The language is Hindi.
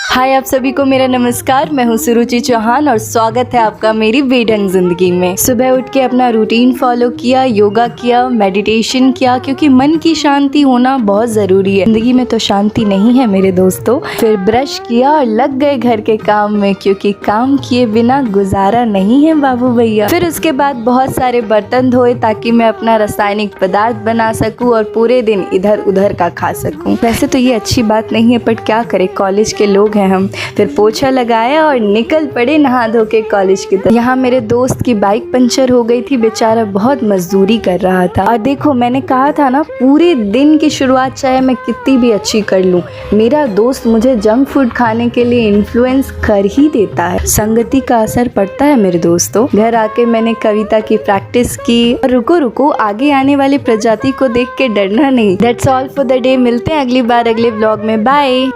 हाय आप सभी को मेरा नमस्कार। मैं हूँ सुरुचि चौहान और स्वागत है आपका मेरी बेढंग जिंदगी में। सुबह उठ के अपना रूटीन फॉलो किया, योगा किया, मेडिटेशन किया, क्योंकि मन की शांति होना बहुत ज़रूरी है। जिंदगी में तो शांति नहीं है मेरे दोस्तों। फिर ब्रश किया और लग गए घर के काम में, क्योंकि काम किए बिना गुजारा नहीं है बाबू भैया। फिर उसके बाद बहुत सारे बर्तन धोए ताकि मैं अपना रासायनिक पदार्थ बना सकूँ और पूरे दिन इधर उधर का खा सकूँ। वैसे तो ये अच्छी बात नहीं है, बट क्या करें, कॉलेज के लोग हैं हम। फिर पोछा लगाया और निकल पड़े नहा धो के कॉलेज की तरफ। यहाँ मेरे दोस्त की बाइक पंचर हो गई थी, बेचारा बहुत मजदूरी कर रहा था। और देखो, मैंने कहा था ना, पूरे दिन की शुरुआत चाहे मैं कितनी भी अच्छी कर लूँ, मेरा दोस्त मुझे जंक फूड खाने के लिए इन्फ्लुएंस कर ही देता है। संगति का असर पड़ता है मेरे दोस्तों। घर आके मैंने कविता की प्रैक्टिस की। और रुको रुको, आगे आने वाली प्रजाति को देख के डरना नहीं। That's all for the day. मिलते हैं अगली बार अगले व्लॉग में। बाय।